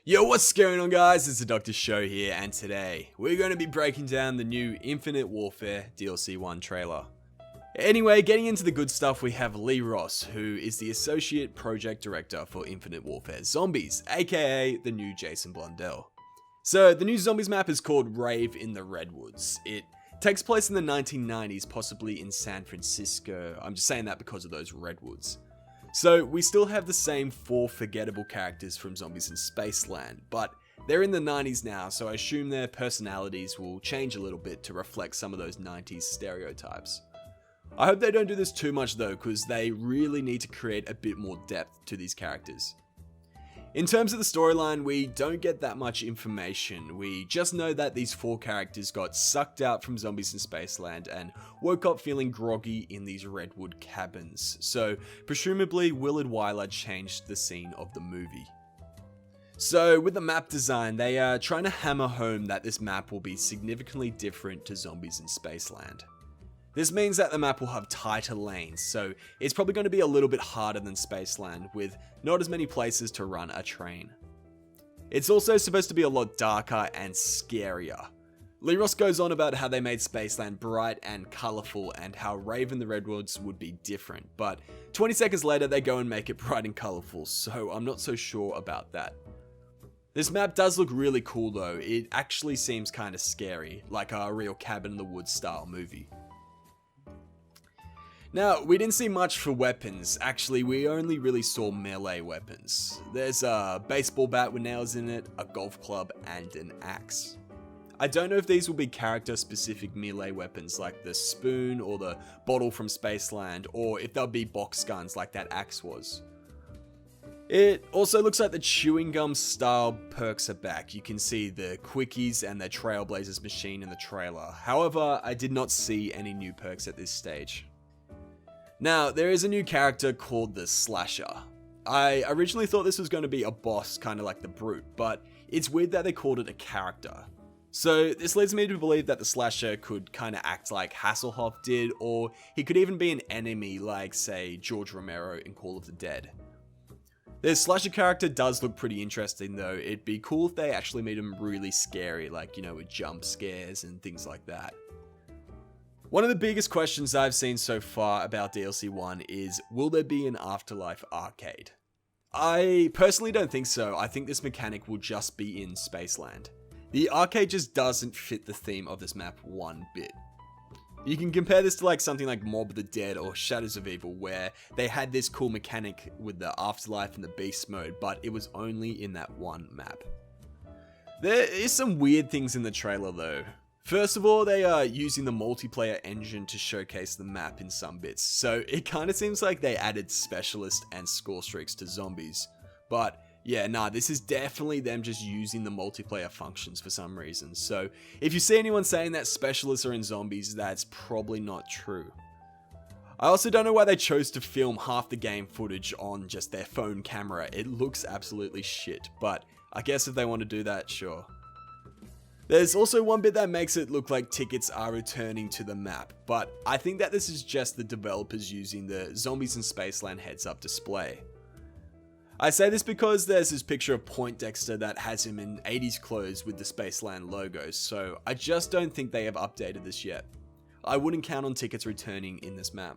Yo, what's going on guys? It's the Dr. Show here, and today we're going to be breaking down the new Infinite Warfare DLC 1 trailer. Anyway, getting into the good stuff, we have Lee Ross, who is the Associate Project Director for Infinite Warfare Zombies, aka the new Jason Blundell. So, the new Zombies map is called Rave in the Redwoods. It takes place in the 1990s, possibly in San Francisco. I'm just saying that because of those Redwoods. So, we still have the same 4 forgettable characters from Zombies in Spaceland, but they're in the 90s now, so I assume their personalities will change a little bit to reflect some of those 90s stereotypes. I hope they don't do this too much though, because they really need to create a bit more depth to these characters. In terms of the storyline, we don't get that much information. We just know that these 4 characters got sucked out from Zombies in Spaceland and woke up feeling groggy in these redwood cabins. So, presumably Willard Wyler changed the scene of the movie. So, with the map design, they are trying to hammer home that this map will be significantly different to Zombies in Spaceland. This means that the map will have tighter lanes, so it's probably going to be a little bit harder than Spaceland, with not as many places to run a train. It's also supposed to be a lot darker and scarier. Lee Ross goes on about how they made Spaceland bright and colourful and how Rave in the Redwoods would be different, but 20 seconds later they go and make it bright and colourful, so I'm not so sure about that. This map does look really cool though. It actually seems kind of scary, like a real Cabin in the Woods style movie. Now, we didn't see much for weapons. Actually, we only really saw melee weapons. There's a baseball bat with nails in it, a golf club, and an axe. I don't know if these will be character-specific melee weapons like the spoon or the bottle from Spaceland, or if they'll be box guns like that axe was. It also looks like the chewing gum style perks are back. You can see the Quickies and the Trailblazers machine in the trailer. However, I did not see any new perks at this stage. Now, there is a new character called the Slasher. I originally thought this was going to be a boss, kind of like the Brute, but it's weird that they called it a character. So this leads me to believe that the Slasher could kind of act like Hasselhoff did, or he could even be an enemy like, say, George Romero in Call of the Dead. This Slasher character does look pretty interesting though. It'd be cool if they actually made him really scary, like, you know, with jump scares and things like that. One of the biggest questions I've seen so far about DLC 1 is, will there be an Afterlife arcade? I personally don't think so. I think this mechanic will just be in Spaceland. The arcade just doesn't fit the theme of this map one bit. You can compare this to like something like Mob of the Dead or Shadows of Evil, where they had this cool mechanic with the Afterlife and the Beast mode, but it was only in that one map. There is some weird things in the trailer though. First of all, they are using the multiplayer engine to showcase the map in some bits, so it kind of seems like they added specialist and score streaks to zombies. But yeah, nah, this is definitely them just using the multiplayer functions for some reason, so if you see anyone saying that specialists are in zombies, that's probably not true. I also don't know why they chose to film half the game footage on just their phone camera. It looks absolutely shit, but I guess if they want to do that, sure. There's also one bit that makes it look like tickets are returning to the map, but I think that this is just the developers using the Zombies in Spaceland heads-up display. I say this because there's this picture of Poindexter that has him in 80s clothes with the Spaceland logo, so I just don't think they have updated this yet. I wouldn't count on tickets returning in this map.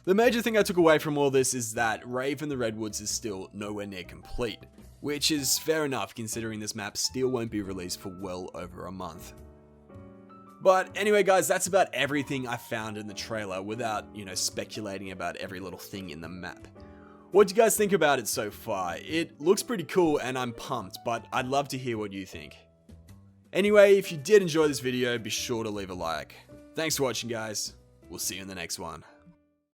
The major thing I took away from all this is that Rave in the Redwoods is still nowhere near complete. Which is fair enough considering this map still won't be released for well over a month. But anyway guys, that's about everything I found in the trailer without, you know, speculating about every little thing in the map. What do you guys think about it so far? It looks pretty cool and I'm pumped, but I'd love to hear what you think. Anyway, if you did enjoy this video, be sure to leave a like. Thanks for watching guys, we'll see you in the next one.